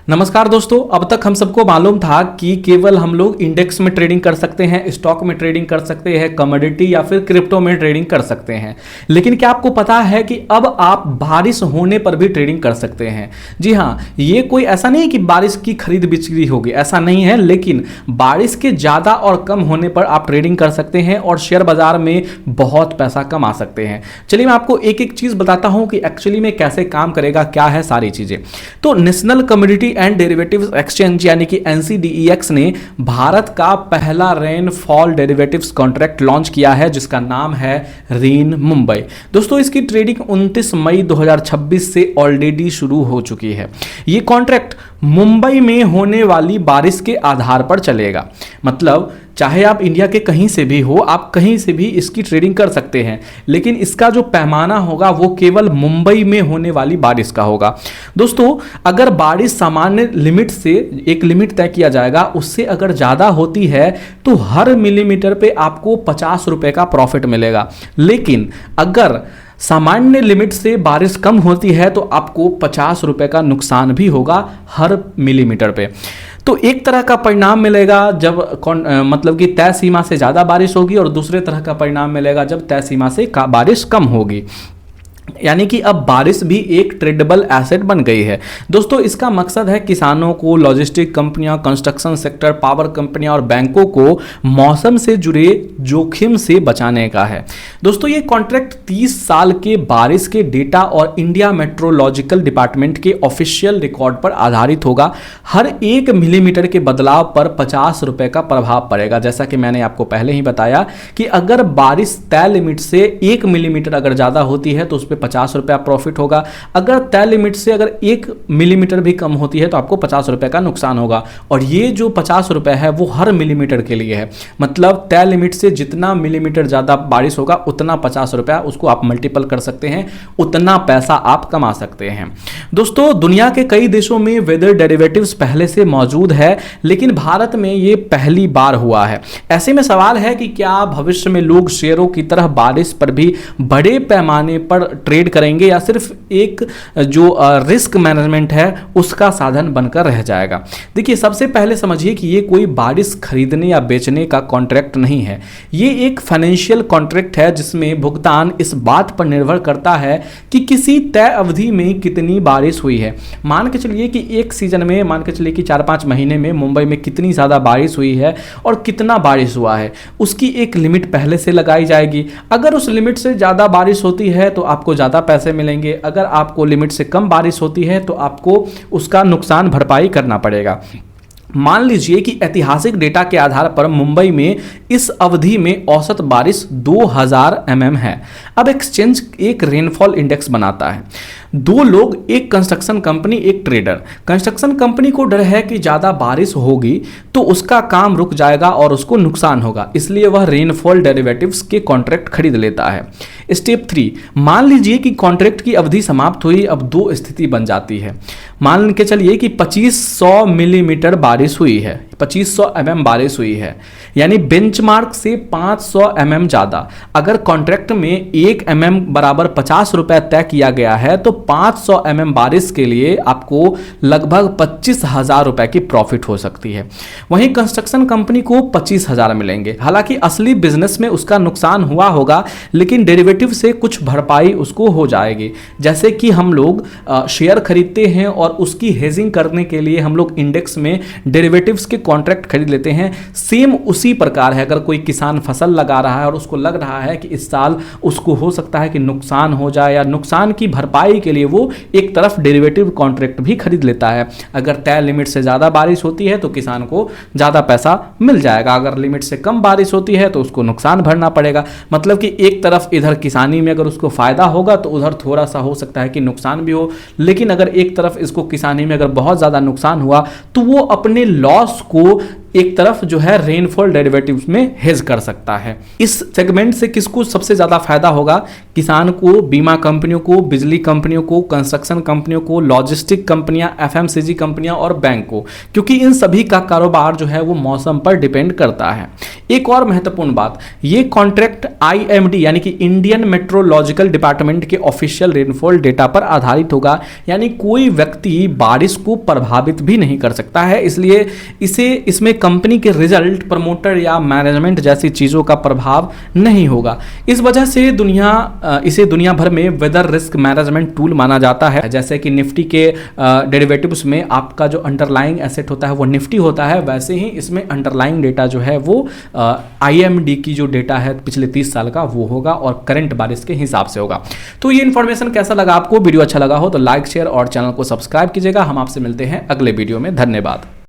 नमस्कार दोस्तों, अब तक हम सबको मालूम था कि केवल हम लोग इंडेक्स में ट्रेडिंग कर सकते हैं, स्टॉक में ट्रेडिंग कर सकते हैं, कमोडिटी या फिर क्रिप्टो में ट्रेडिंग कर सकते हैं। लेकिन क्या आपको पता है कि अब आप बारिश होने पर भी ट्रेडिंग कर सकते हैं? जी हाँ, ये कोई ऐसा नहीं है कि बारिश की खरीद बिक्री होगी, ऐसा नहीं है। लेकिन बारिश के ज़्यादा और कम होने पर आप ट्रेडिंग कर सकते हैं और शेयर बाजार में बहुत पैसा कमा सकते हैं। चलिए मैं आपको एक एक चीज़ बताता हूँ कि एक्चुअली में कैसे काम करेगा, क्या है सारी चीज़ें। तो national commodity and derivatives exchange यानी कि NCDEX ने भारत का पहला रेनफॉल डेरिवेटिव्स कॉन्ट्रैक्ट लॉन्च किया है, जिसका नाम है रेन मुंबई। दोस्तों, इसकी ट्रेडिंग 29 मई 2026 से ऑलरेडी शुरू हो चुकी है। ये कॉन्ट्रैक्ट मुंबई में होने वाली बारिश के आधार पर चलेगा। मतलब चाहे आप इंडिया के कहीं से भी हो, आप कहीं से भी इसकी ट्रेडिंग कर सकते हैं, लेकिन इसका जो पैमाना होगा वो केवल मुंबई में होने वाली बारिश का होगा। दोस्तों, अगर बारिश सामान्य लिमिट से एक लिमिट तय किया जाएगा, उससे अगर ज़्यादा होती है तो हर मिलीमीटर पे आपको 50 रुपये का प्रॉफिट मिलेगा। लेकिन अगर सामान्य लिमिट से बारिश कम होती है तो आपको 50 रुपये का नुकसान भी होगा हर मिलीमीटर पे। तो एक तरह का परिणाम मिलेगा जब मतलब कि तय सीमा से ज़्यादा बारिश होगी, और दूसरे तरह का परिणाम मिलेगा जब तय सीमा से बारिश कम होगी। यानी कि अब बारिश भी एक ट्रेडेबल एसेट बन गई है। दोस्तों, इसका मकसद है किसानों को, लॉजिस्टिक कंपनियां, कंस्ट्रक्शन सेक्टर, पावर कंपनियां और बैंकों को मौसम से जुड़े जोखिम से बचाने का है। दोस्तों, ये कॉन्ट्रैक्ट 30 साल के बारिश के डेटा और इंडिया मेट्रोलॉजिकल डिपार्टमेंट के ऑफिशियल रिकॉर्ड पर आधारित होगा। हर 1 मिलीमीटर के बदलाव पर 50 रुपये का प्रभाव पड़ेगा। जैसा कि मैंने आपको पहले ही बताया कि अगर बारिश तय लिमिट से 1 मिलीमीटर अगर ज़्यादा होती है तो उस पर 50 रुपया प्रॉफिट होगा। अगर तय लिमिट से अगर 1 मिलीमीटर भी कम होती है तो आपको 50 रुपये का नुकसान होगा। और ये जो 50 रुपये है वो हर मिलीमीटर के लिए है। मतलब तय लिमिट से जितना मिलीमीटर ज़्यादा बारिश होगा उतना 50 रुपया, उसको आप मल्टीपल कर सकते हैं, उतना पैसा आप कमा सकते हैं। दोस्तों, दुनिया के कई देशों में वेदर डेरिवेटिव्स पहले से मौजूद है, लेकिन भारत में ये पहली बार हुआ है। ऐसे में सवाल है कि क्या भविष्य में लोग शेयरों की तरह बारिश पर भी बड़े पैमाने पर ट्रेड करेंगे या सिर्फ एक जो रिस्क मैनेजमेंट है उसका साधन बनकर रह जाएगा। देखिए, सबसे पहले समझिए कि ये कोई बारिश खरीदने या बेचने का कॉन्ट्रैक्ट नहीं है। ये एक फाइनेंशियल कॉन्ट्रैक्ट है जिसमें भुगतान इस बात पर निर्भर करता है कि किसी तय अवधि में कितनी बारिश हुई है। मान के चलिए कि एक सीजन में, मान के चलिए कि 4-5 महीने में मुंबई में कितनी ज़्यादा बारिश हुई है और कितना बारिश हुआ है, उसकी एक लिमिट पहले से लगाई जाएगी। अगर उस लिमिट से ज़्यादा बारिश होती है तो आपको ज़्यादा पैसे मिलेंगे। अगर आपको लिमिट से कम बारिश होती है तो आपको उसका नुकसान भरपाई करना पड़ेगा। मान लीजिए कि ऐतिहासिक डेटा के आधार पर मुंबई में इस अवधि में औसत बारिश 2000 mm है। अब एक्सचेंज एक रेनफॉल इंडेक्स बनाता है। 2 लोग, एक कंस्ट्रक्शन कंपनी, एक ट्रेडर। कंस्ट्रक्शन कंपनी को डर है कि ज़्यादा बारिश होगी तो उसका काम रुक जाएगा और उसको नुकसान होगा, इसलिए वह रेनफॉल डेरिवेटिव्स के कॉन्ट्रैक्ट खरीद लेता है। स्टेप 3, मान लीजिए कि कॉन्ट्रैक्ट की अवधि समाप्त हुई। अब 2 स्थिति बन जाती है। मान के चलिए कि 2500 मिलीमीटर बारिश हुई है, 2500 mm बारिश हुई है, यानी बेंचमार्क से 500 mm ज़्यादा। अगर कॉन्ट्रैक्ट में 1 mm बराबर 50 रुपये तय किया गया है तो 500 mm बारिश के लिए आपको लगभग 25,000 रुपये की प्रॉफिट हो सकती है। वहीं कंस्ट्रक्शन कंपनी को 25,000 मिलेंगे। हालांकि असली बिजनेस में उसका नुकसान हुआ होगा, लेकिन डेरिवेटिव से कुछ भरपाई उसको हो जाएगी। जैसे कि हम लोग शेयर खरीदते हैं और उसकी हेजिंग करने के लिए हम लोग इंडेक्स में डेरिवेटिव्स के कॉन्ट्रैक्ट खरीद लेते हैं, सेम उसी प्रकार है। अगर कोई किसान फसल लगा रहा है और उसको लग रहा है कि इस साल उसको हो सकता है कि नुकसान हो जाए, या नुकसान की भरपाई के लिए वो एक तरफ डेरिवेटिव कॉन्ट्रैक्ट भी खरीद लेता है। अगर तय लिमिट से ज़्यादा बारिश होती है तो किसान को ज़्यादा पैसा मिल जाएगा, अगर लिमिट से कम बारिश होती है तो उसको नुकसान भरना पड़ेगा। मतलब कि एक तरफ इधर किसानी में अगर उसको फ़ायदा होगा तो उधर थोड़ा सा हो सकता है कि नुकसान भी हो, लेकिन अगर एक तरफ इसको किसानी में अगर बहुत ज़्यादा नुकसान हुआ तो वो अपने लॉस को एक तरफ जो है रेनफॉल डेरिवेटिव्स में हेज कर सकता है। इस सेगमेंट से किसको सबसे ज़्यादा फायदा होगा? किसान को, बीमा कंपनियों को, बिजली कंपनियों को, कंस्ट्रक्शन कंपनियों को, लॉजिस्टिक कंपनियां, एफएमसीजी कंपनियां और बैंक को, क्योंकि इन सभी का कारोबार जो है वो मौसम पर डिपेंड करता है। एक और महत्वपूर्ण बात, ये कॉन्ट्रैक्ट आईएमडी यानी कि इंडियन मेट्रोलॉजिकल डिपार्टमेंट के ऑफिशियल रेनफॉल डेटा पर आधारित होगा, यानी कोई व्यक्ति बारिश को प्रभावित भी नहीं कर सकता है, इसलिए इसमें कंपनी के रिजल्ट, प्रमोटर या मैनेजमेंट जैसी चीजों का प्रभाव नहीं होगा। इस वजह से इसे दुनिया भर में वेदर रिस्क मैनेजमेंट टूल माना जाता है। जैसे कि निफ्टी के डेरिवेटिव्स में आपका जो अंडरलाइंग एसेट होता है वो निफ्टी होता है, वैसे ही इसमें अंडरलाइंग डेटा जो है वो आईएमडी की जो डेटा है पिछले 30 साल का वो होगा और करंट बारिश के हिसाब से होगा। तो ये इंफॉर्मेशन कैसा लगा आपको? वीडियो अच्छा लगा हो तो लाइक, शेयर और चैनल को सब्सक्राइब कीजिएगा। हम आपसे मिलते हैं अगले वीडियो में। धन्यवाद।